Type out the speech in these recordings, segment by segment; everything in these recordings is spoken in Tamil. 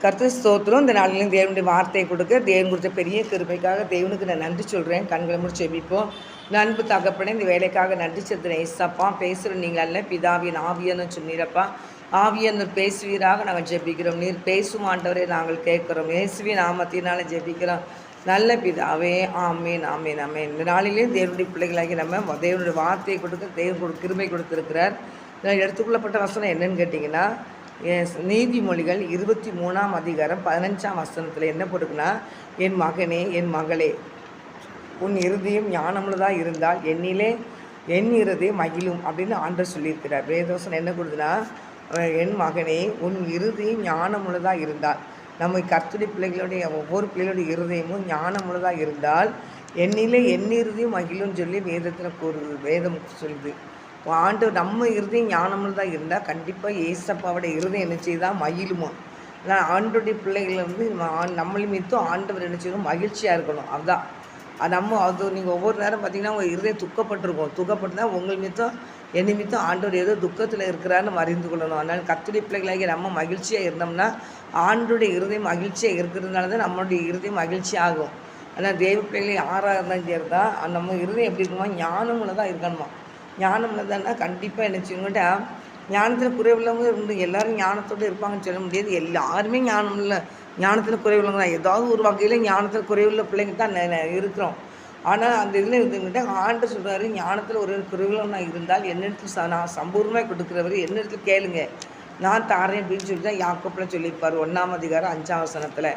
கர்த்தர் ஸ்தோத்திரம். இந்த நாளிலும் தேவனுடைய வார்த்தையை கொடுக்க தேவன் கொடுத்த பெரிய கிருபைக்காக தேவனுக்கு நான் நன்றி சொல்கிறேன். கண்களை முடிச்சு ஜெபிப்போம். நண்பு தகப்பனே, இந்த வேலைக்காக நன்றி செலுத்துகிறேன். ஏசப்பா, பேசுகிற நீங்கள் அல்ல, பிதாவின் ஆவியன்னு சொன்னீரப்பா. ஆவியன்னு பேசுவீராக நாங்கள் ஜெபிக்கிறோம். நீர் பேசும் ஆண்டவரை நாங்கள் கேட்குறோம். இயேசுவின் நாமத்தினால ஜெபிக்கிறோம். நல்ல பிதாவே, ஆமேன் ஆமேன் ஆமேன். இந்த நாளிலே தேவனுடைய பிள்ளைகளாகி நம்ம தேவனுடைய வார்த்தையை கொடுக்க தேவன் கிருபை கொடுத்துருக்கிறார். எடுத்துக்கொள்ளப்பட்ட வசனம் என்னன்னு கேட்டிங்கன்னா, நீதிமொழிகள் 23ஆம் அதிகாரம் 15ஆம் வசனத்தில் என்ன போட்டுக்குன்னா, என் மகனே, என் மகளே, உன் இருதயம் ஞானமுள்ளதாக இருந்தால் என்னிலே என் இருதயம் மகிழும் அப்படின்னு ஆண்டவர் சொல்லியிருக்கிறார். வேதவசனம் என்ன கொடுக்குதுன்னா, என் மகனே, உன் இருதயம் ஞானமுள்ளதாக இருந்தால், நம்ம கர்த்தருடைய பிள்ளைகளுடைய ஒவ்வொரு பிள்ளைகளுடைய இருதயமும் ஞானமுள்ளதாக இருந்தால் என்னிலே என் இருதயம் மகிழும்னு சொல்லி வேதத்தில் கூறுது. வேதம் சொல்லுது. ஆண்டு நம்ம இருதயம் ஞானமுள்ளதாக இருந்தால் கண்டிப்பாக ஏசப்பாவோட இருதயம் என்ன செய்தால் மகிழுமோ. ஆனால் ஆண்டோடைய பிள்ளைகள் வந்து நம்மளும் மீத்தும் ஆண்டவர் என்ன செய்யணும், மகிழ்ச்சியாக இருக்கணும். அதுதான் அது நீங்கள் ஒவ்வொரு நேரம் பார்த்தீங்கன்னா உங்கள் இருதயம் துக்கப்பட்டிருக்கும். துக்கப்பட்டு தான் உங்கள் மீத்தும் என் மீத்தும் ஆண்டவர் ஏதோ துக்கத்தில் இருக்கிறான்னு நம்ம அறிந்து கொள்ளணும். அதனால் கர்த்தருடைய பிள்ளைகளாகி நம்ம மகிழ்ச்சியாக இருந்தோம்னா ஆண்டோடைய இருதயம் மகிழ்ச்சியாக இருக்கிறதுனால தான் நம்மளுடைய இருதயம் மகிழ்ச்சி ஆகும். ஆனால் தெய்வ பிள்ளைகள் யாராக இருந்தாலும் சரி தான் நம்ம இருதயம் எப்படி இருக்கணுமா, ஞானமுள்ள தான் இருக்கணுமா. ஞானம் இல்லைன்னா கண்டிப்பாக என்ன செய்யுங்கட்டா, ஞானத்தில் குறைவுள்ளவங்க இருந்து எல்லோரும் ஞானத்தோடு இருப்பாங்கன்னு சொல்ல முடியாது. எல்லாருமே ஞானம் இல்லை, ஞானத்தில் குறைவுள்ளவங்க தான். ஏதாவது ஒரு வகையில் ஞானத்தில் குறைவுள்ள பிள்ளைங்க தான் இருக்கிறோம். ஆனால் அந்த இதில் இருந்துக்கிட்ட ஆண்டு சொல்கிறாரு, ஞானத்தில் ஒரு குறைவுள்ளவனாக இருந்தால் என்னிடத்தில் நான் சம்பூர்ணமாக கொடுக்குறவர் என்னிடத்தில் கேளுங்க, நான் தாரேன் அப்படின்னு சொல்லி தான் யாக்கோப்பில் சொல்லியிருப்பார் 1ஆம் அதிகாரம் 5ஆம் வசனத்தில்.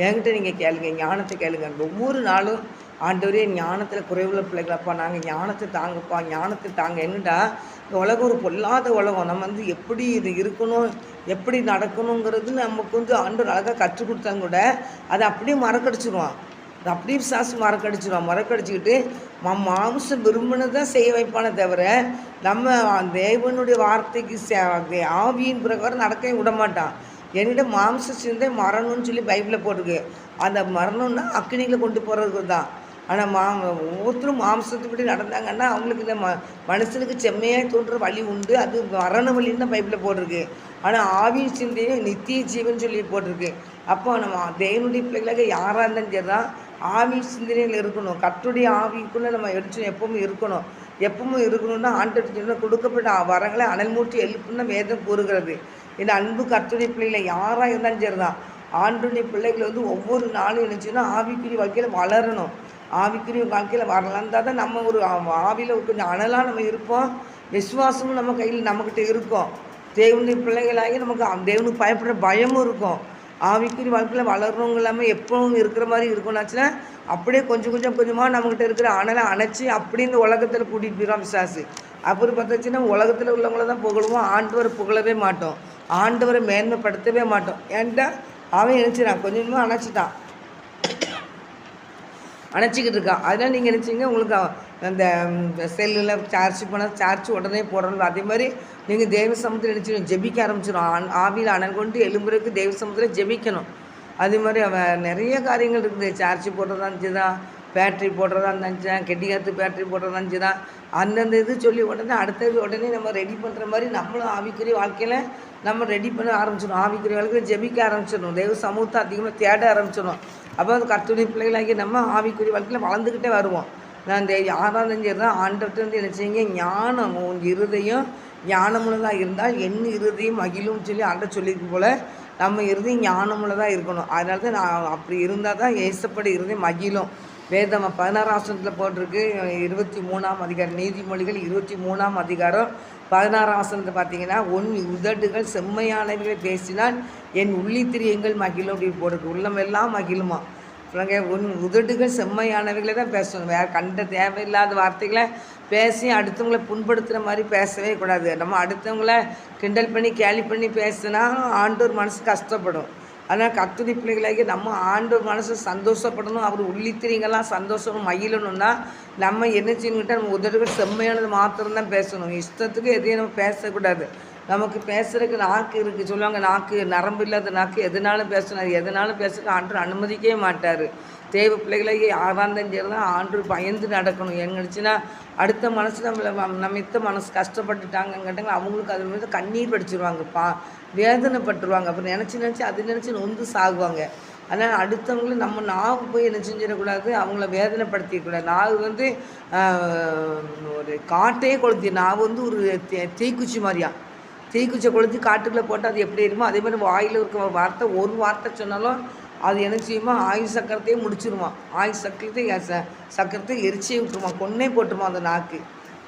என்கிட்ட நீங்கள் கேளுங்க, ஞானத்தை கேளுங்க. ஒவ்வொரு நாளும் ஆண்டவரே ஞானத்தில் குறைவுள்ள பிள்ளைகளப்பா, நாங்கள் ஞானத்தை தாங்கப்பா, ஞானத்தை தாங்க. என்னடா இந்த உலகம் ஒரு பொல்லாத உலகம். நம்ம வந்து எப்படி இது இருக்கணும், எப்படி நடக்கணுங்கிறது நமக்கு வந்து ஆண்டவர் அழகாக கற்றுக் கொடுத்தாங்க கூட அதை அப்படியே மறக்கடிச்சிடுவான். அது அப்படியே சாசு மறக்கடிச்சிடுவான். மறக்கடிச்சிக்கிட்டு மாம்சம் விரும்பினதான் செய்ய வைப்பானே தவிர நம்ம தேவனுடைய வார்த்தைக்கு ஆவியின் பிரகாரம் நடக்கவே விட மாட்டான். என்னிட மாம்ச சிந்தை மரணம்னு சொல்லி பைபிளில் போட்டிருக்கு. அந்த மரணம்னா அக்னியில் கொண்டு போகிறதுக்கு தான். ஆனால் ஒவ்வொருத்தரும் மாம்சத்துப்படி நடந்தாங்கன்னா அவங்களுக்கு இந்த மனுஷனுக்கு செம்மையாக தோன்ற வழி உண்டு, அது மரண வழின்னு தான் பைபிளில் போட்டிருக்கு. ஆனால் ஆவி சிந்தையை நித்திய ஜீவன் சொல்லி போட்டிருக்கு. அப்போ நம்ம தேவனுடைய பிள்ளைகளாக யாராக இருந்தாலும் சரி தான் ஆவி சிந்தனையில் இருக்கணும். கர்த்தருடைய ஆவிக்குள்ளே நம்ம எடுத்து எப்பவும் இருக்கணும். எப்பவும் இருக்கணும்னா ஆண்டவர் கொடுக்கப்பட்ட வரங்களை அனல் மூட்டி எழுப்புன்னு வேதம் கூறுகிறது. இந்த அன்பு கர்த்தருடைய பிள்ளைகளை யாராக இருந்தாலும் சரி தான் ஆண்டவருடைய பிள்ளைகள் வந்து ஒவ்வொரு நாளும் நினச்சின்னா ஆவிக்குரிய வாழ்க்கையில் வளரணும். ஆவிக்குரிய வாழ்க்கையில் வரலான்னு தான் நம்ம ஒரு ஆவியில் கொஞ்சம் அனலாக நம்ம இருப்போம். விசுவாசமும் நம்ம கையில் நம்மக்கிட்ட இருக்கும். தேவனுடைய பிள்ளைகளாகி நமக்கு தேவனுக்கு பயப்படுற பயமும் இருக்கும். ஆவிக்குரிய வாழ்க்கையில் வளர்றவங்க இல்லாமல் எப்பவும் இருக்கிற மாதிரி இருக்கணும்னாச்சுன்னா அப்படியே கொஞ்சம் கொஞ்சமாக நம்மக்கிட்ட இருக்கிற அனலை அணைச்சி அப்படி இந்த உலகத்தில் கூட்டிகிட்டு போயிடும் விசாசு. அப்புறம் பார்த்தாச்சுன்னா உலகத்தில் உள்ளவங்கள தான் புகழுவோம், ஆண்டவரை புகழவே மாட்டோம், ஆண்டவரை மேன்மைப்படுத்தவே மாட்டோம். ஏன்டா அவன் நினச்சிடான், கொஞ்சமாக அணைச்சிக்கிட்டு இருக்கான். அதனால் நீங்கள் நினச்சிங்க உங்களுக்கு அந்த செல்லில் சார்ஜ் பண்ணால் சார்ஜ் உடனே போடணும். அதே மாதிரி நீங்கள் தேவ சமூகத்தில் நினச்சிடும் ஜெபிக்க ஆரம்பிச்சிடும். ஆவியில் அனல் கொண்டு எழும்புறதுக்கு தேவ சமூகத்தில் ஜெபிக்கணும். அதே மாதிரி அவன் நிறைய காரியங்கள் இருக்குது. சார்ஜ் போடுறதா இருந்துச்சுதான், பேட்ரி போடுறதா இருந்துச்சுதான், கெட்டிக்காத்து பேட்ரி போடுறதா இருந்துச்சுதான், அந்தந்த இது சொல்லி உடனே நம்ம ரெடி பண்ணுற மாதிரி நம்மளும் ஆவிக்குரிய வாழ்க்கையில் நம்ம ரெடி பண்ண ஆரம்பிச்சிடும். ஆவிக்குரிய வாழ்க்கையில் ஜெபிக்க ஆரம்பிச்சிடணும். தேவ சமூகத்தை அதிகமாக தேட ஆரம்பிச்சிடணும். அப்போ அது கர்த்தருடைய பிள்ளைகளாகி நம்ம ஆவிக்குரிய வாழ்க்கையில் வளர்ந்துக்கிட்டே வருவோம். நான் இந்த ஆறாம் சரி தான் ஆண்டவர்கிட்ட வந்து என்ன செய்யுங்க, ஞானம் உன் இருதயம் ஞானமுள்ளதாக இருந்தால் என் இருதயம் மகிழும்னு சொல்லி ஆண்டவர் சொல்லியிருக்கு போல் நம்ம இருதயம் ஞானமுள்ளதாக இருக்கணும். அதனால தான் நான் அப்படி இருந்தால் தான் ஏசப்படி இருதயம் மகிழும். வேதம் 16ஆம் வசனத்தில் போட்டிருக்கு. 23ஆம் அதிகாரம் நீதிமொழிகள் 23ஆம் அதிகாரம் 16ஆம் வசனத்தை பார்த்தீங்கன்னா, உன் உதடுகள் செம்மையானவர்களை பேசினால் என் உள்ளித்திரியங்கள் மகிழும் அப்படின்னு போட்டிருக்கு. உள்ளமெல்லாம் மகிழுமா. உன் உதடுகள் செம்மையானவர்களை தான் பேசணும். வேறு கண்ட தேவையில்லாத வார்த்தைகளை பேசி அடுத்தவங்களை புண்படுத்துகிற மாதிரி பேசவே கூடாது. நம்ம அடுத்தவங்கள கிண்டல் பண்ணி கேலி பண்ணி பேசினா ஆண்டோர் மனசு கஷ்டப்படும். அதனால் கர்த்தருடைய பிள்ளைகளாகி நம்ம ஆண்டவர் மனசு சந்தோஷப்படணும், அவர் உள்ளித்திரிங்கெல்லாம் சந்தோஷம் மகிழணும்னா நம்ம என்ன செய்யணுக்கிட்ட நம்ம உதடுகள் செம்மையானது மாத்திரம்தான் பேசணும். இஷ்டத்துக்கு எதையும் நம்ம பேசக்கூடாது. நமக்கு பேசுறதுக்கு நாக்கு இருக்குது. சொல்லுவாங்க, நாக்கு நரம்பு இல்லாத நாக்கு எதுனாலும் பேசணும். அது எதுனாலும் பேசுறதுக்கு ஆண்டவர் அனுமதிக்கவே மாட்டார். தேவ பிள்ளைகளை யாராந்தாலும் சரி தான் ஆண்டவர் பயந்து நடக்கணும். எங்கடிச்சுன்னா அடுத்த மனசு நம்ம மித்த மனசு கஷ்டப்பட்டுட்டாங்கங்கிட்டாங்க, அவங்களுக்கு அது வந்து கண்ணீர் படிச்சிருவாங்க, வேதனைப்பட்டுருவாங்க. அப்புறம் நினச்சி அது நினச்சி நொந்து சாகுவாங்க. அதனால் அடுத்தவங்களும் நம்ம நாவு போய் என்ன செஞ்சிடக்கூடாது, அவங்கள வேதனைப்படுத்திடக்கூடாது. நாவு வந்து ஒரு காட்டையே கொளுத்தி, நாவு வந்து ஒரு தீக்குச்சி மாதிரியா, தீக்குச்சியை கொளுத்தி காட்டுக்குள்ளே போட்டு அது எப்படி இருக்குமோ அதே மாதிரி வாயில் இருக்க வார்த்தை, ஒரு வார்த்தை சொன்னாலும் அது என்ன செய்யுமா, ஆயுள் சக்கரத்தையே முடிச்சிருமா, ஆயுள் சக்கரத்தை எரிச்சியே விட்டுருமா, கொன்னே போட்டுருமா அந்த நாக்கு.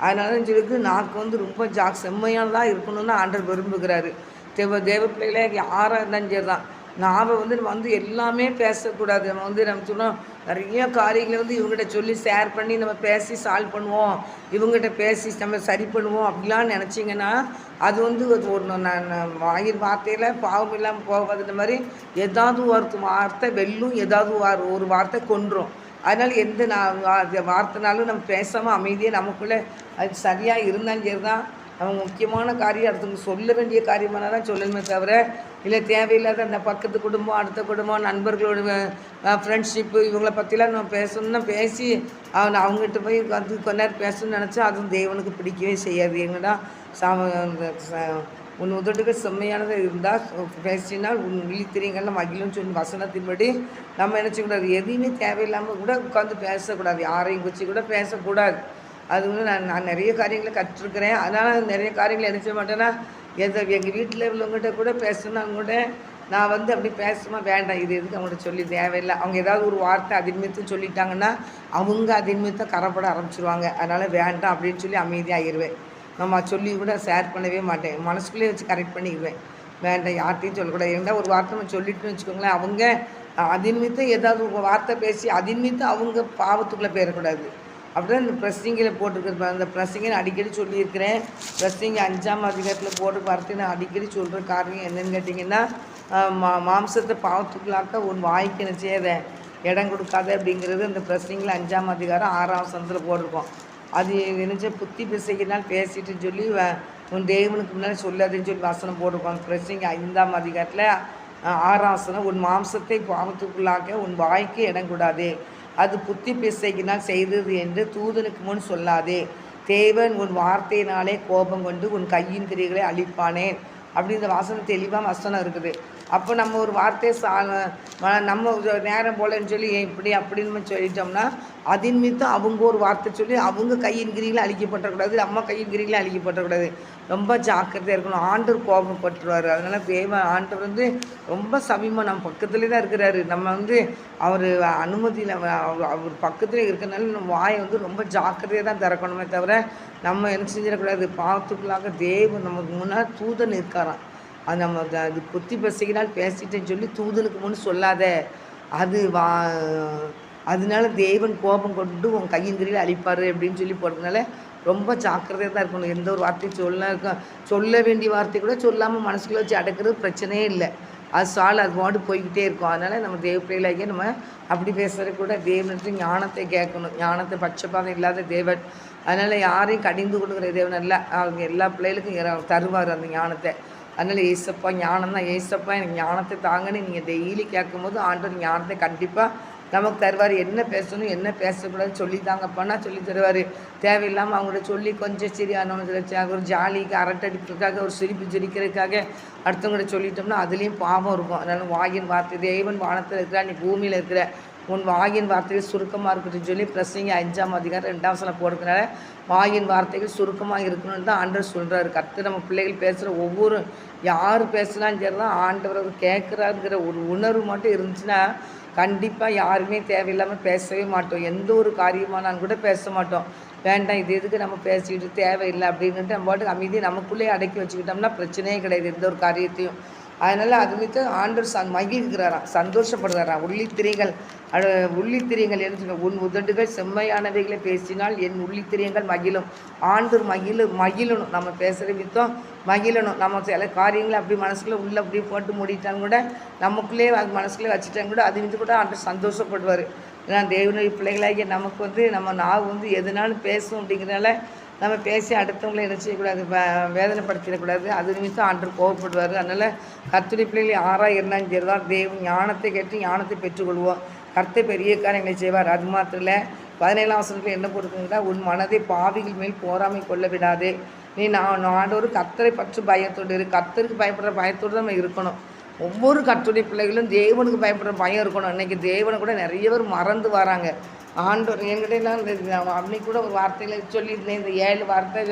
அதனால சொல்லிருக்கு, நாக்கு வந்து ரொம்ப செம்மையானதாக இருக்கணும்னு ஆண்டவர் விரும்புகிறாரு. தேவ பிள்ளைகளே யாராக இருந்தாலும் சரி தான், நாம் வந்து எல்லாமே பேசக்கூடாது. நம்ம சொன்னோம், நிறைய காரியங்களை இவங்ககிட்ட சொல்லி ஷேர் பண்ணி நம்ம பேசி சால்வ் பண்ணுவோம், இவங்ககிட்ட பேசி நம்ம சரி பண்ணுவோம் அப்படிலாம் நினச்சிங்கன்னா அது ஒரு வாயில் வார்த்தையில் பாவம் இல்லாமல் போகாதுன்ற மாதிரி ஏதாவது ஒரு வார்த்தை வெல்லும், ஏதாவது ஒரு வார்த்தை கொன்றும். அதனால் எந்த வார்த்தைனாலும் நம்ம பேசாமல் அமைதியாக நமக்குள்ளே அது சரியாக இருந்தாலும் சரி தான். நம்ம முக்கியமான காரியம் அடுத்தவங்க சொல்ல வேண்டிய காரியமான தான் சொல்லணுமே தவிர, இல்லை தேவையில்லாத அந்த பக்கத்து குடும்பம், அடுத்த குடும்பம், நண்பர்களோட ஃப்ரெண்ட்ஷிப்பு இவங்களை பற்றிலாம் நம்ம பேசணும்னா பேசி அவங்ககிட்ட போய் கொஞ்ச நேரம் பேசணும்னு நினச்சா அதுவும் தேவனுக்கு பிடிக்கவே செய்யாது. எங்கடா உன் உதடுகள் செம்மையானது இருந்தால் பேசினால் உன் விழித்திரியங்கள்லாம் மகிழும்னு சொல்லி வசனத்தின்படி நம்ம நினச்சிக்கூடாது. எதையுமே தேவையில்லாமல் கூட உட்காந்து பேசக்கூடாது, யாரையும் குச்சி கூட பேசக்கூடாது. அது நான் நிறைய காரியங்களை கற்றுருக்கிறேன். அதனால் நிறைய காரியங்களை என்ன செய்ய மாட்டேன்னா, எங்கள் வீட்டில் உள்ளவங்ககிட்ட கூட பேசணும்னா கூட நான் அப்படி பேசுமா வேண்டாம், இது எதுக்கு அவங்கள்ட்ட சொல்லி தேவையில்லை. அவங்க ஏதாவது ஒரு வார்த்தை அதின்மித்து சொல்லிட்டாங்கன்னா அவங்க அதின்மித்த கரப்பட ஆரம்பிச்சிருவாங்க. அதனால் வேண்டாம் அப்படின்னு சொல்லி அமைதியாகிடுவேன். நம்ம சொல்லி கூட ஷேர் பண்ணவே மாட்டேன், மனசுக்குள்ளேயே வச்சு கரெக்ட் பண்ணிக்குவேன். வேண்டாம், யார்ட்டையும் சொல்லக்கூடாது. ஏன்னா ஒரு வார்த்தை நம்ம சொல்லிட்டுன்னு வச்சுக்கோங்களேன், அவங்க அதின்மித்த ஏதாவது ஒரு வார்த்தை பேசி அதின்மித்து அவங்க பாவத்துக்குள்ளே போயிடக்கூடாது. அப்படிதான் இந்த ப்ரெஸ்ஸிங்கில் போட்டிருக்கிற அந்த ப்ரெஸ்ஸிங்கை நான் அடிக்கடி சொல்லியிருக்கிறேன். ப்ரெஸ்ஸிங் 5ஆம் அதிகாரத்தில் போட்டு வார்த்தை நான் அடிக்கடி சொல்கிற காரணம் என்னென்னு கேட்டிங்கன்னா, மாம்சத்தை பாவத்துக்குள்ளாக்க உன் வாய்க்கு என்ன செய்யாத, இடம் கொடுக்காத அப்படிங்கிறது அந்த ப்ரெஸ்ஸிங்கில் 5ஆம் அதிகாரம் 6ஆம் வசனத்தில் போட்டிருக்கோம். அது நினச்ச புத்தி பிசைக்கினால் பேசிட்டுன்னு சொல்லி உன் தேவனுக்கு முன்னாடி சொல்லாதுன்னு சொல்லி வசனம் போட்டிருக்கோம். ப்ரெஸ்ஸிங் 5ஆம் அதிகாரத்தில் 6ஆம் வசனம், உன் மாம்சத்தை பாவத்துக்குள்ளாக்க உன் வாய்க்கு இடம் கூடாதே, அது புத்தி பிசைக்கினால் செய்தது என்று தூதனுக்கு முன் சொல்லாதே, தேவன் உன் வார்த்தையினாலே கோபம் கொண்டு உன் கையின் கிரிகளை அழிப்பானேன் அப்படின்ற வாசனம் தெளிவாக வசனம் இருக்குது. அப்போ நம்ம ஒரு வார்த்தையை நம்ம நேரம் போலன்னு சொல்லி இப்படி அப்படின்னு சொல்லிட்டோம்னா அதின் மீது அவங்க ஒரு வார்த்தை சொல்லி அவங்க கையின் கிரிகளை அழிக்கப்பட்டக்கூடாது, நம்ம கையின் கிரிகளை அழிக்கப்பட்டக்கூடாது. ரொம்ப ஜாக்கிரதையாக இருக்கணும். ஆண்டவர் கோபப்பட்டுருவார். அதனால் ஆண்டவர் ரொம்ப சமீபமாக நம்ம பக்கத்துலேயே தான் இருக்கிறாரு. நம்ம அவர் அனுமதியில் அவர் பக்கத்துலேயே இருக்கிறனால நம்ம வாயை ரொம்ப ஜாக்கிரதையாக தான் திறக்கணுமே தவிர நம்ம என்ன செஞ்சிடக்கூடாது. பாவத்துக்குள்ளாக தேவன் நமக்கு முன்னால் தூதன் இருக்காராம். அது நம்ம அது புத்தி பசிக்கினால் பேசிட்டேன்னு சொல்லி தூதனுக்கு முன்னு சொல்லாத, அது அதனால தேவன் கோபம் கொண்டு உன் கையின் கிரியில் அழிப்பார் அப்படின்னு சொல்லி போடுறதுனால ரொம்ப ஜாக்கிரதையாக தான் இருக்கணும். எந்த ஒரு வார்த்தையும் சொல்ல வேண்டிய வார்த்தை கூட சொல்லாமல் மனசுக்குள்ளே வச்சு அடக்கிறது பிரச்சனையே இல்லை. அது பாட்டு போய்கிட்டே இருக்கும். அதனால் நம்ம தேவ பிள்ளைகளாகிய நம்ம அப்படி பேசுகிறது கூட தேவனுக்கு ஞானத்தை கேட்கணும். ஞானத்தை பட்சபாதம் இல்லாத தேவன். அதனால் யாரையும் கடிந்து கொடுக்குற தேவன் அல்ல, அவங்க எல்லா பிள்ளைகளுக்கும் தருவார் அந்த ஞானத்தை. அதனால் ஏசப்பா ஞானம் தான், ஏசப்பா எனக்கு ஞானத்தை தாங்கன்னு நீங்கள் டெய்லி கேட்கும்போது ஆண்டவர் ஞானத்தை கண்டிப்பாக நமக்கு தருவார். என்ன பேசணும் என்ன பேசக்கூடாது சொல்லி தாங்கப்பான்னா சொல்லி தருவார். தேவையில்லாமல் அவங்கள்ட்ட சொல்லி கொஞ்சம் சரியானவங்க ஒரு ஜாலிக்கு அரட்டடிக்கிறதுக்காக ஒரு சிரிப்பு சிரிக்கிறதுக்காக அடுத்தவங்கள்ட்ட சொல்லிட்டோம்னா அதுலேயும் பாவம் இருக்கும். அதனால் வாயின் வார்த்தை, தேவன் வானத்தில் இருக்கிறா, நீ பூமியில் இருக்கிற, உன் வாயின் வார்த்தைகள் சுருக்கமாக இருக்கட்டும் சொல்லி ப்ரெஸ்ஸிங் 5ஆம் அதிகாரம் 2ஆம் வசனம் போடுறதுனால வாயின் வார்த்தைகள் சுருக்கமாக இருக்கணும்னு தான் ஆண்டவர் சொல்கிறாரு. கர்த்தர் நம்ம பிள்ளைகள் பேசுகிற ஒவ்வொரு யார் பேசலான்னு சரி தான் ஆண்டவர் கேட்குறாருங்கிற ஒரு உணர்வு மட்டும் இருந்துச்சுன்னா கண்டிப்பாக யாருமே தேவையில்லாமல் பேசவே மாட்டோம். எந்த ஒரு காரியமானாலும் கூட பேச மாட்டோம். வேண்டாம், இது எதுக்கு நம்ம பேசிக்கிட்டு தேவையில்லை அப்படின்ட்டு நம்ம பாட்டுக்கு அமைதியை நமக்குள்ளேயே அடக்கி வச்சுக்கிட்டோம்னா பிரச்சனையே கிடையாது எந்த ஒரு காரியத்தையும். அதனால் அது மீது ஆண்டவர் மகிழ்கிறாராம், சந்தோஷப்படுகிறாராம். உள்ளித்திரியங்கள் என்று உன் உதடுகள் செம்மையானவைகளை பேசினால் என் உள்ளித்திரியங்கள் மகிழும். ஆண்டவர் மகிழணும். நம்ம பேசுகிற வித்தம் மகிழணும். நம்ம சில காரியங்களை அப்படி மனசுக்குள்ளே உள்ளே அப்படி போட்டு மூடிட்டாலும் கூட நமக்குள்ளேயே அது மனசுக்குள்ளே வச்சுட்டாங்க கூட அது மீது கூட ஆண்டவர் சந்தோஷப்படுவார். ஏன்னா தேவனுடைய பிள்ளைகளாகிய நமக்கு நம்ம நாவு எதுனாலும் பேசும் அப்படிங்கிறனால நம்ம பேசி அடுத்தவங்களை என்ன செய்யக்கூடாது, வேதனைப்படுத்திடக்கூடாது. அது நிமித்தம் ஆண்டவர் கோவப்படுவார். அதனால் கர்த்தருடைய பிள்ளைகள் யாராக இருந்தாலும் சரி தான் தேவன் ஞானத்தை கேட்டு ஞானத்தை பெற்றுக்கொள்வோம். கர்த்தர் பெரிய காரியங்களை செய்வார். அது மாத்திரம் இல்லை, 17ஆம் வசனத்தில் என்ன கொடுக்குங்கன்னா, உன் மனதை பாவிகள் மேல் போராமை கொள்ள விடாதே. நீ ஆண்டவர் கர்த்தரை பற்றி பயத்தோடு இரு. கர்த்தருக்கு பயப்படுற பயத்தோடு தான் நம்ம இருக்கணும். ஒவ்வொரு கர்த்தருடைய பிள்ளைகளும் தேவனுக்கு பயப்படுற பயம் இருக்கணும். இன்றைக்கி தேவனை கூட நிறைய பேர் மறந்து வராங்க. ஆண்டவர் என்கிட்டலாம் அன்னைக்கு கூட ஒரு வார்த்தையில் சொல்லியிருந்தேன். இந்த 7 வார்த்தை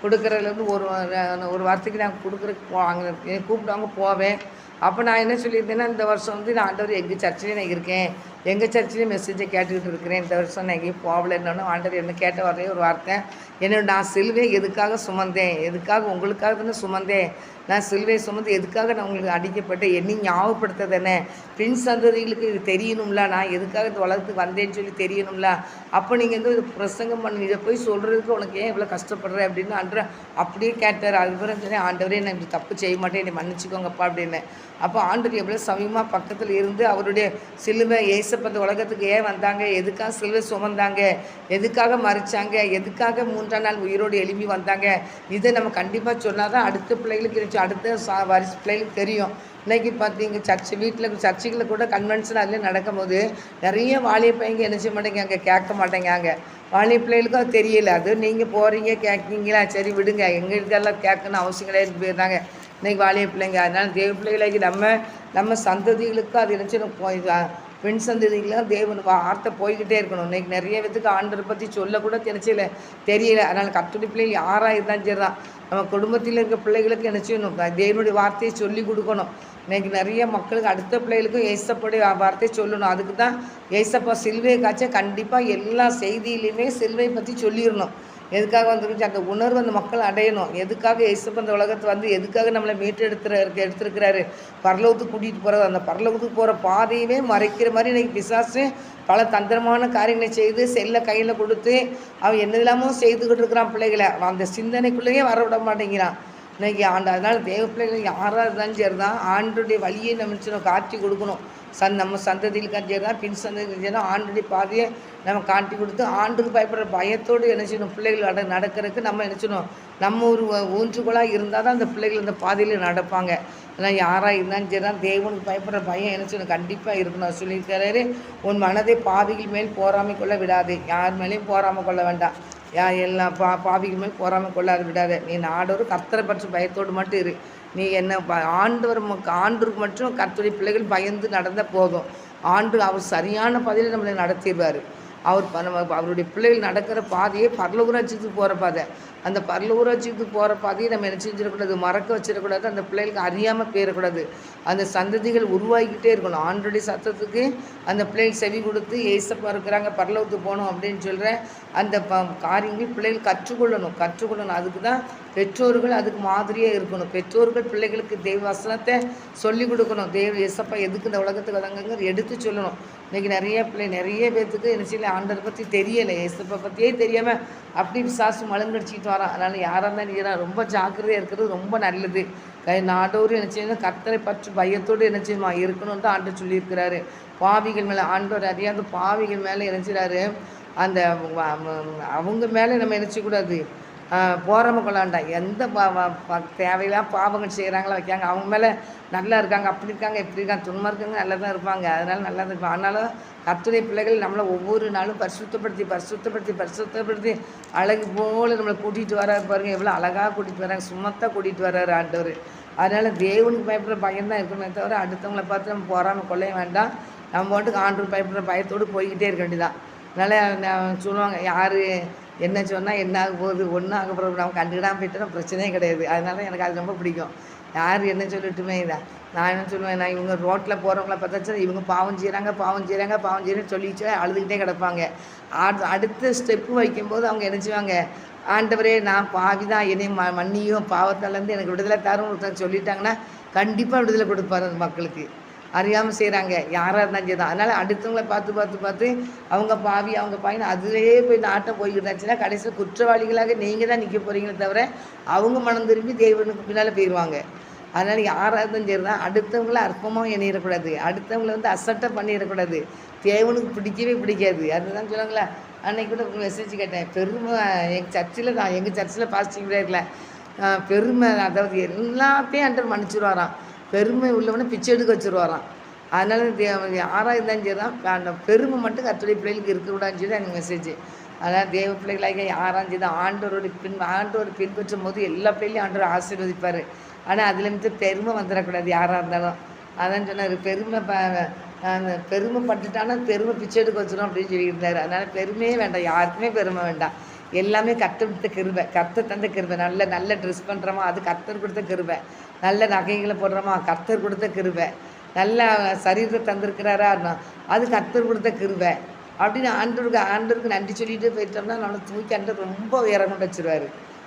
கொடுக்குறதுலேருந்து ஒரு வார்த்தைக்கு நான் கொடுக்குறதுக்கு அங்கே கூப்பிடுவாங்க போவேன். அப்போ நான் என்ன சொல்லியிருந்தேன்னா, இந்த வருஷம் வந்து நான் ஆண்டவர் எங்கள் சர்ச்சிலே நான் இருக்கேன், எங்கள் சர்ச்சிலே மெசேஜை கேட்டுக்கிட்டு இருக்கிறேன், இந்த வருஷம் நான் எங்கேயும் போகலன்னு ஆண்டவர் என்ன கேட்ட வரவே ஒரு வார்த்தை, நான் சிலுவை எதுக்காக சுமந்தேன், எதுக்காக உங்களுக்காக தானே சுமந்தேன், நான் சிலுவை சுமந்து எதுக்காக நான் உங்களுக்கு அடிக்கப்பட்டேன், என்னை ஞாபகப்படுத்த தானே, பின் சந்ததிகளுக்கு இது தெரியணும்ல, நான் எதுக்காக இந்த உலகத்துக்கு வந்தேன்னு சொல்லி தெரியணும்ல, அப்போ நீங்கள் வந்து இது பிரசங்கம் பண்ணி இதை போய் சொல்கிறதுக்கு உனக்கு ஏன் இவ்வளோ கஷ்டப்படுற அப்படின்னு ஆண்டவர் அப்படியே கேட்டார். அதுக்கப்புறம் சொன்னேன், ஆண்டவரே நான் இப்படி தப்பு செய்ய மாட்டேன், என்னை மன்னிச்சிக்கோங்கப்பா அப்படின்னு. அப்போ ஆண்டவர் எவ்வளோ சமயமாக பக்கத்தில் இருந்து அவருடைய சிலுவை ஏசப்ப இந்த உலகத்துக்கு ஏன் வந்தாங்க, எதுக்காக சிலுவை சுமந்தாங்க, எதுக்காக மறிச்சாங்க, எதுக்காக 3ஆம் நாள் உயிரோடு எழுப்பி வந்தாங்க, இதை நம்ம கண்டிப்பாக சொன்னால் தான் அடுத்த பிள்ளைகளுக்கு இருந்துச்சு, அடுத்த வரிசை பிள்ளைகளுக்கு தெரியும். இன்றைக்கி பார்த்தீங்க வீட்டில் சர்ச்சுகளில் கூட கன்வென்ஷன் அதில் நடக்கும்போது நிறைய வாலிய பையங்க என்ன செய்ய மாட்டேங்க, கேட்க மாட்டேங்காங்க. வாலிய பிள்ளைகளுக்கும் அது தெரியல. அது நீங்கள் போகிறீங்க கேட்குறீங்களா, சரி விடுங்க, எங்களுக்கெல்லாம் கேட்கணும்னு அவசியம் கிடையாது போயிருந்தாங்க இன்றைக்கி வாலிய பிள்ளைங்க. அதனால் தேவ பிள்ளைகளுக்கு நம்ம சந்ததிகளுக்கும் அது நினச்சி பெண் சந்ததிகளாக தேவன் வார்த்தை போய்கிட்டே இருக்கணும். இன்றைக்கி நிறைய பேத்துக்கு ஆண்டரை பற்றி சொல்லக்கூட தெரிச்சல தெரியல. அதனால் கர்த்தருடைய பிள்ளைகள் யாராக இருந்தாலும் சரி தான் நம்ம குடும்பத்தில் இருக்க பிள்ளைகளுக்கு என்ன செய்யணும், தேவனுடைய வார்த்தையை சொல்லி கொடுக்கணும். இன்றைக்கி நிறைய மக்களுக்கு அடுத்த பிள்ளைகளுக்கும் ஏசப்படைய வார்த்தையை சொல்லணும். அதுக்கு தான் ஏசப்பா சிலுவையை காய்ச்ச கண்டிப்பாக எல்லா செய்தியிலையுமே சிலுவை பற்றி சொல்லிடணும். எதுக்காக வந்துருந்துச்சு அந்த உணர்வு அந்த மக்கள் அடையணும். எதுக்காக இயேசு அந்த உலகத்தை வந்து எதுக்காக நம்மளை எடுத்திருக்கிறாரு, பரலோகத்துக்கு கூட்டிகிட்டு போகிறது. அந்த பரலோகத்துக்கு போகிற பாதையவே மறைக்கிற மாதிரி இன்றைக்கி பிசாசு பல தந்திரமான காரியங்களை செய்து செல்லை கையில் கொடுத்து அவன் என்னதெல்லாமோ செய்துக்கிட்டு இருக்கிறான் பிள்ளைகளை. அந்த சிந்தனைக்குள்ளேயே வர விட மாட்டேங்கிறான் இன்றைக்கி அதனால் தேவ பிள்ளைகள் யாராக இருந்தாலும் சரி தான் ஆண்டுடைய வழியை நம்ம காட்டி கொடுக்கணும். நம்ம சந்ததிகளுக்கு சரி தான் பின் சந்ததிகளுக்கு சரி தான் ஆண்டுடைய பாதையை நம்ம காட்டி கொடுத்து ஆண்டுக்கு பயப்படுற பயத்தோடு என்ன செய்யணும், பிள்ளைகள் நடக்கிறதுக்கு நம்ம என்ன செய்யணும், நம்ம ஒரு ஊன்றுகோலாக இருந்தால் தான் அந்த பிள்ளைகள் இந்த பாதையில் நடப்பாங்க. ஆனால் யாராக இருந்தாலும் சரி தான் தேவனுக்கு பயப்படுற பயம் என்ன செய்யணும், கண்டிப்பாக இருக்கணும். சொல்லியிருக்கிறாரு, உன் மனதை பாவிகள் மேல் போராமை கொள்ள விடாது. யார் மேலேயும் போராமல் கொள்ள வேண்டாம். எல்லா பாவிகள் மேல் போராமல் கொள்ளாது விடாத. நீ நாடொரு கர்த்தரை பற்றி பயத்தோடு மட்டும் இரு. நீ என்ன ஆண்டவருக்கு மட்டும் கர்த்தருடைய பிள்ளைகள் பயந்து நடந்தால் போதும். அவர் சரியான பாதையில் நம்மளை நடத்திடுவார். அவருடைய பிள்ளைகள் நடக்கிற பாதையே பரலோகராட்சியத்துக்கு போகிற பாதை. அந்த பரலோகராட்சியத்துக்கு போகிற பாதையை நம்ம என்ன செஞ்சிடக்கூடாது, மறக்க வச்சிடக்கூடாது. அந்த பிள்ளைகளுக்கு அறியாமல் போயிடக்கூடாது. அந்த சந்ததிகள் உருவாகிக்கிட்டே இருக்கணும். ஆண்டோடைய சத்தத்துக்கு அந்த பிள்ளைகள் செவி கொடுத்து ஏசப்பா இருக்கிறாங்க பரலோகத்துக்கு போகணும் அப்படின்னு சொல்கிற அந்த காரியங்கள் பிள்ளைகள் கற்றுக்கொள்ளணும். அதுக்கு தான் பெற்றோர்கள் அதுக்கு மாதிரியாக இருக்கணும். பெற்றோர்கள் பிள்ளைகளுக்கு தெய்வ வசனத்தை சொல்லிக் கொடுக்கணும். ஏசப்பா எதுக்கு இந்த உலகத்துக்கு வந்தாங்க எடுத்து சொல்லணும். இன்றைக்கி நிறைய பேர்த்துக்கு என்ன செய்யலை, ஆண்டரை பற்றி தெரியலை, ஏசப்பா பற்றியே தெரியாமல் அப்படி சாசு மலங்கடிச்சிக்கிட்டு வரான். அதனால் யாராக இருந்தாலும் ரொம்ப ஜாக்கிரதையாக இருக்கிறது ரொம்ப நல்லது. நாடோறு என்ன செய்யணும், கர்த்தரை பற்றி பயத்தோடு என்ன செய்யணுமா இருக்கணும்னு தான் ஆண்டவர் சொல்லியிருக்கிறாரு. பாவிகள் மேலே ஆண்டவர் அறியாத பாவிகள் மேலே என்ன செய்கிறாரு, அந்த அவங்க மேலே நம்ம என்ன செய்யக்கூடாது, போராம கொள்ளாண்டா. எந்த தேவையில்லாம் பாவங்கள் செய்கிறாங்களோ வைக்காங்க, அவங்க மேலே நல்லா இருக்காங்க, அப்படி இருக்காங்க, இப்படி இருக்காங்க, துன்மா இருக்காங்க, நல்லா தான் இருப்பாங்க. அதனால் நல்லா தான் இருப்பாங்க. ஆனாலும் கர்த்தருடைய பிள்ளைகள் நம்மளை ஒவ்வொரு நாளும் பரிசுத்தப்படுத்தி அழகு போல் நம்மளை கூட்டிகிட்டு வராரு பாருங்கள். எவ்வளோ அழகாக கூட்டிகிட்டு வராங்க, சுமத்தாக கூட்டிகிட்டு வர்றாரு ஆண்டவர். அதனால் தேவனுக்கு பயப்படுற பயம் தான் இருக்கணுமே தவிர அடுத்தவங்களை பார்த்து நம்ம போராமல் கொள்ளைய வேண்டாம். நம்ம பாட்டுக்கு ஆண்டவர் பயப்படுற பயத்தோடு போய்கிட்டே இருக்க வேண்டியதான். அதனால் சொல்லுவாங்க, யார் என்ன சொன்னால் என்ன ஆக போகுது, ஒன்றும் ஆக போகிறது, நம்ம கண்டுக்கிடாமல் போயிட்டோன்னா பிரச்சனையே கிடையாது. அதனால எனக்கு அது ரொம்ப பிடிக்கும். யார் என்ன சொல்லட்டுமே இதான் நான் என்ன சொல்லுவேன், நான் இவங்க ரோட்டில் போகிறவங்கள பார்த்தாச்சும் இவங்க பாவம் செய்கிறாங்கன்னு சொல்லிச்சு அழுதுகிட்டே கிடப்பாங்க. அடுத்த ஸ்டெப்பு வைக்கும்போது அவங்க என்ன செய்வாங்க, ஆண்டவரே நான் பாவி தான், என்னை மன்னியும், பாவத்தாலேருந்து எனக்கு விடுதலை தரும் சொல்லிட்டாங்கன்னா கண்டிப்பாக விடுதலை கொடுப்பாரு அந்த மக்களுக்கு. அறியாமல் செய்கிறாங்க, யாராக இருந்தாலும் சரி தான். அதனால் அடுத்தவங்களை பார்த்து அவங்க பாவின்னு அதிலேயே போய் நாட்டம் போய்கிட்டாச்சுன்னா கடைசியில் குற்றவாளிகளாக நீங்கள் தான் நிற்க போகிறீங்களே தவிர அவங்க மனம் திரும்பி தேவனுக்கு பின்னால் போயிடுவாங்க. அதனால் யாராக இருந்தாலும் சரி தான் அடுத்தவங்கள அற்பமாக எண்ணிடக்கூடாது, அடுத்தவங்களை வந்து அசட்டை பண்ணிடக்கூடாது. தேவனுக்கு பிடிக்கவே பிடிக்காது. அதுதான் சொல்லுவாங்களே, அன்னைக்கு கூட மெசேஜ் கேட்டேன். பெருமை எங்கள் சர்ச்சில் பாஸ்டிங் பிரேயரில் பெருமை, அதாவது எல்லாத்தையும் ஆண்டவர் மன்னிச்சிருவாராம். பெருமை உள்ளவனை பிச்சை எடுக்க வச்சுருவாராம். அதனால் யாராக இருந்தாலும் சரி தான், அந்த பெருமை மட்டும் கர்த்தருடைய பிள்ளைகளுக்கு இருக்கக்கூடாதுன்னு சொல்லி எனக்கு மெசேஜ். அதனால் தேவ பிள்ளைகளாக யாராலும் சரி தான் ஆண்டவரை பின்பற்றும் போது எல்லா பிள்ளைகளையும் ஆண்டவர் ஆசீர்வதிப்பார். ஆனால் அதுலேருந்து பெருமை வந்துடக்கூடாது யாராக இருந்தாலும். அதான் சொன்னார், அந்த பெருமைப்பட்டுட்டானா பெருமை பிச்சை எடுக்க வச்சிடும் அப்படின்னு சொல்லியிருந்தார். அதனால் பெருமையே வேண்டாம், யாருக்குமே பெருமை வேண்டாம். எல்லாமே கர்த்தர் கொடுத்த கிருபை, கர்த்தர் தந்த கிருபை. நல்ல ட்ரெஸ் பண்ணுறோமா, அது கர்த்தர் கொடுத்த கிருபை. நல்ல நகைகளை போடுறோமா, கர்த்தர் கொடுத்த கிருபை. நல்ல சரீரத்தை தந்திருக்கிறாரா, அது கர்த்தர் கொடுத்த கிருபை. அப்படின்னு ஆண்டவருக்கு நன்றி சொல்லிட்டு போயிட்டோம்னா நம்மளை தூக்கி ஆண்டவர் ரொம்ப உயரம் கொண்டு வச்சிருவார்.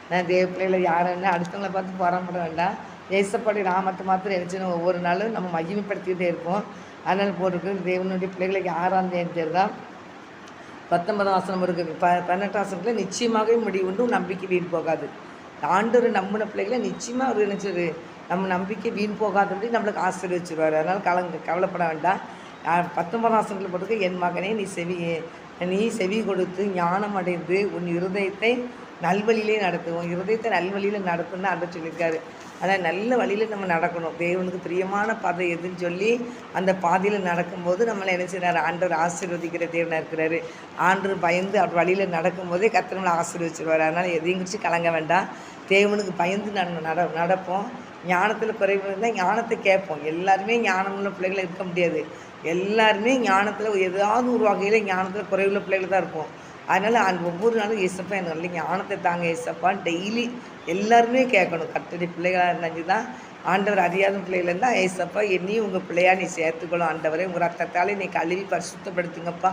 நான் தேவ பிள்ளைகளை யாருன்னா அடுத்தவங்களை பார்த்து போராட வேண்டாம். ஏசப்பாடி நாமத்தை மாத்திரம் நினச்சின்னு ஒவ்வொரு நாளும் நம்ம மகிமைப்படுத்திக்கிட்டே இருப்போம். அதனால் போட்டிருக்கு தேவனுடைய பிள்ளைகளுக்கு 6ஆம் தேதி தான் 19 வசனம் இருக்குது. 18 வசனத்தில் நிச்சயமாகவே முடிவு உண்டு, நம்பிக்கை வீண் போகாது. ஆண்டவர் நம்பின பிள்ளைகளை நிச்சயமாக அவர் நினச்சது நம்ம நம்பிக்கை வீண் போகாதபடி நம்மளுக்கு ஆசீர்வதிச்சிருவார். அதனால் கவலைப்பட வேண்டாம். 19 வசனத்தில் போட்டிருக்கு, என் மகனே நீ செவி கொடுத்து ஞானம் அடைந்து உன் இருதயத்தை நல்வழியிலே நடத்துவோம். இருதயத்தை நல்வழியில் நடத்துன்னு ஆண்டவர் சொல்லியிருக்காரு. அதான் நல்ல வழியில் நம்ம நடக்கணும். தேவனுக்கு பிரியமான பாதை எதுன்னு சொல்லி அந்த பாதையில் நடக்கும்போது நம்மளை என்ன செய்கிறார், ஆண்டவர் ஆசீர்வதிக்கிற தேவனாக இருக்கிறாரு. ஆண்டவர் பயந்து அவர் வழியில் நடக்கும்போதே கர்த்தர் நம்மளை ஆசீர்வதிச்சிருவார். அதனால் எதையும் குறித்து கலங்க வேண்டாம். தேவனுக்கு பயந்து நடப்போம். ஞானத்தில் குறைவு இருந்தால் ஞானத்தை கேட்போம். எல்லாருமே ஞானமுள்ள பிள்ளைகளை இருக்க முடியாது. எல்லாருமே ஞானத்தில் ஏதாவது ஒரு வகையில் ஞானத்தில் குறைவுள்ள பிள்ளைகள் தான் இருப்போம். அதனால் ஒவ்வொரு நாளும் ஏசப்பா எனக்கு நல்ல ஞானத்தை தாங்க ஏசப்பான்னு டெய்லி எல்லாருமே கேட்கணும். கர்த்தருடைய பிள்ளைகளாக இருந்தாச்சு தான், ஆண்டவர் அறியாத பிள்ளைகள் இருந்தால் ஏசப்பா என்னையும் உங்கள் பிள்ளையா நீ சேர்த்துக்கணும் ஆண்டவரே, உங்கள் ரத்தத்தாலே நீ கழுவி பரிசுத்தப்படுத்துங்கப்பா,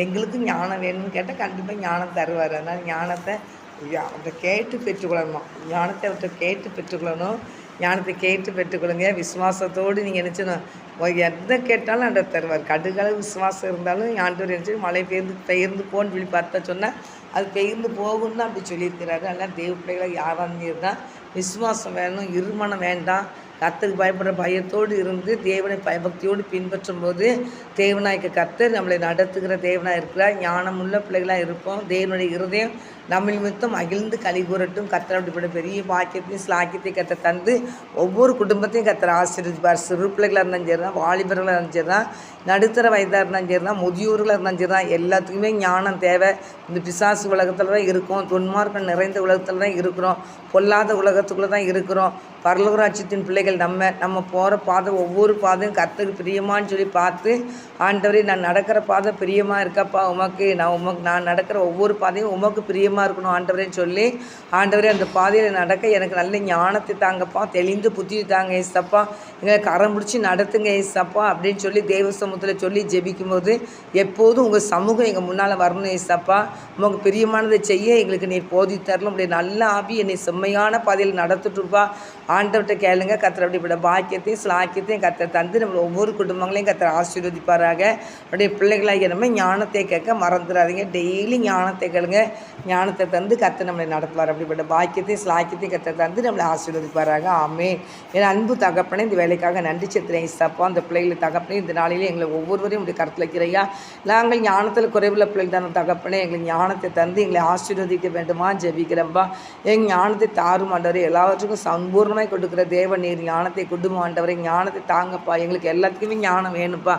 எங்களுக்கும் ஞானம் வேணும்னு கேட்டால் கண்டிப்பாக ஞானம் தருவார். அதனால் ஞானத்தை அவர்கிட்ட கேட்டு பெற்றுக்கொள்ளணும். ஞானத்தை அவர்கிட்ட கேட்டு பெற்றுக்கொள்ளணும். ஞானத்தை கேட்டு பெற்றுக்கொள்ளுங்க. விசுவாசத்தோடு நீங்கள் நினச்சணும், எதை கேட்டாலும் ஆண்டவர் தருவார். கடுகளவு விசுவாசம் இருந்தாலும் ஆண்டவர் நினச்சி மழை பெயர்ந்து போன்னு சொல்லி பார்த்தா சொன்னால் அது பெயர்ந்து போகும்னு தான் அப்படி சொல்லியிருக்கிறாரு. அதனால் தேவ பிள்ளைகளை யாராக தான் விசுவாசம் வேணும், இருமனம் வேண்டாம். கர்த்தருக்கு பயப்படுற பயத்தோடு இருந்து தேவனை பயபக்தியோடு பின்பற்றும் போது தேவனாய்க்கு கர்த்தர் நம்மளை நடத்துகிற தேவனாக இருக்கிறார். ஞானமுள்ள பிள்ளைகளாக இருப்போம். தேவனுடைய இருதயம் நம்ம நிமித்தம் மகிழ்ந்து களி கூறட்டும். கர்த்தர் அப்படிப்பட்ட பெரிய பாக்கியத்தையும் ஸ்லாக்கியத்தையும் கர்த்தர் தந்து ஒவ்வொரு குடும்பத்தையும் கர்த்தர் ஆசீர்வதிப்பார். சிறு பிள்ளைகளாக இருந்தாலும் சரி தான், வாலிபர்களாக இருந்தாலும் சரி தான், நடுத்தர வயதாக இருந்தாலும் சரி தான், முதியோர்களாக இருந்தாலும் சரி தான், எல்லாத்துக்குமே ஞானம் தேவை. இந்த பிசாசு உலகத்தில் தான் இருக்கோம், துன்மார்க்கம் நிறைந்த உலகத்தில் தான் இருக்கிறோம், பொல்லாத உலகத்துக்குள்ளே தான் இருக்கிறோம். பரலோகராட்சியத்தின் பிள்ளைகள் நம்ம போகிற பாதை ஒவ்வொரு பாதையும் கர்த்தருக்கு பிரியமான்னு சொல்லி பார்த்து, ஆண்டவரே நான் நடக்கிற பாதை பிரியமாக இருக்கப்பா உமக்கு, நான் நடக்கிற ஒவ்வொரு பாதையும் உமக்கு பிரியமாக இருக்கணும் ஆண்டவரேன்னு சொல்லி, ஆண்டவரே அந்த பாதையில் நடக்க எனக்கு நல்ல ஞானத்தை தாங்கப்பா, தெளிந்து புத்தி தாங்க ஏசப்பா, எங்களை கரம் பிடிச்சி நடத்துங்க ஏசப்பா அப்படின்னு சொல்லி தேவ சமூகத்தில் சொல்லி ஜெபிக்கும்போது எப்போதும் உங்கள் சமூகம் எங்கள் முன்னால் வரணும் ஏசப்பா. உமக்கு பிரியமானதை செய்ய எங்களுக்கு நீ போதித்தரலும். உடைய நல்ல ஆவி என்னை செம்மையான பாதையில் நடத்திட்டுருப்பா ஆண்டவர்கிட்ட கேளுங்க. கர்த்தர் அப்படிப்பட்ட பாக்கியத்தையும் ஸ்லாக்கியத்தையும் கர்த்தர் தந்து நம்மளை ஒவ்வொரு குடும்பங்களையும் கர்த்தர் ஆசீர்வதிப்பாராக. அப்படியே பிள்ளைகளாகிய நம்ம ஞானத்தை கேட்க மறந்துடாதீங்க. டெய்லி ஞானத்தை கேளுங்க. ஞானத்தை தந்து கர்த்தர் நம்மளை நடத்துவார். அப்படிப்பட்ட பாக்கியத்தையும் ஸ்லாக்கியத்தையும் கர்த்தர் தந்து நம்மளை ஆசீர்வதிப்பாராக. ஆமென். என் அன்பு தகப்பனே, இந்த வேலைக்காக நன்றி செலுத்துகிறேன் இசப்பா. அந்த பிள்ளைகளை தகப்பனே, இந்த நாளிலே எங்களை ஒவ்வொருவரையும் உடைய கருத்தில் வைக்கிறையா. நாங்கள் ஞானத்தில் குறைவுள்ள பிள்ளைகள் தானே தகப்பனே, எங்களுக்கு ஞானத்தை தந்து எங்களை ஆசீர்வதிக்க வேண்டுமா ஜெபிக்கிறப்பா. எங்கள் ஞானத்தை தாரும் ஆண்டவரே, எல்லாவற்றுக்கும் சம்பூர்ணமாய் கொடுக்குற தேவன் நீர் ஞானத்தை கொடுமா ஆண்டவரே. ஞானத்தை தாங்கப்பா. எங்களுக்கு எல்லாத்துக்குமே ஞானம் வேணும்ப்பா.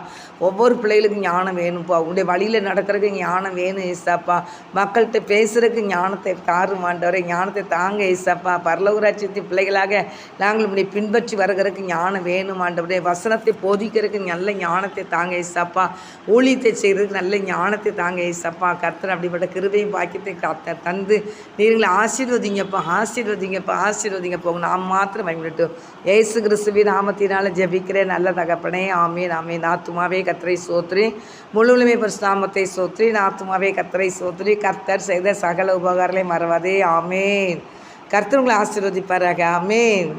ஒவ்வொரு பிள்ளைகளுக்கும் ஞானம் வேணும்ப்பா. உங்களுடைய வழியில் நடக்கிறதுக்கு ஞானம் வேணும் ஏசாப்பா. மக்கள்கிட்ட பேசுகிறதுக்கு ஞானத்தை தாரும் ஆண்டவரே. ஞானத்தை தாங்க ஏசாப்பா. பரலோகராட்சியத்தின் பிள்ளைகளாக நாங்கள் இப்படி பின்பற்றி வருகிறதுக்கு ஞானம் வேணும் ஆண்டவரே. வசனத்தை போதிக்கிறதுக்கு நல்ல ஞானத்தை தாங்க ஏசாப்பா. ஊழியத்தை செய்கிறதுக்கு நல்ல ஞானத்தை தாங்க ஏசாப்பா. கர்த்தர் அப்படிப்பட்ட கிருபையும் பாக்கியத்தை கர்த்தர் தந்து நீங்களை ஆசீர்வதிங்கப்பா, ஆசீர்வதிங்கப்பா, ஆசீர்வதிங்கப்பா. நாம் மாத்திரம் பயன்படுத்தும் இயேசு கிறிஸ்துவின் நாமத்தினால ஜெபிக்கிறேன் நல்ல தகப்பனே. ஆமீன், ஆமீன். ஆத்துமாவே கர்த்தரை சோத்ரி, முழுவலுமே பரிசுத்தநாமத்தை சோத்ரி. ஆத்துமாவே கர்த்தரை சோத்ரி. கர்த்தர் செய்த சகல உபகாரங்களை மறவாதே. ஆமீன். கர்த்தர் உங்களை ஆசீர்வதிப்பாராக. ஆமீன்.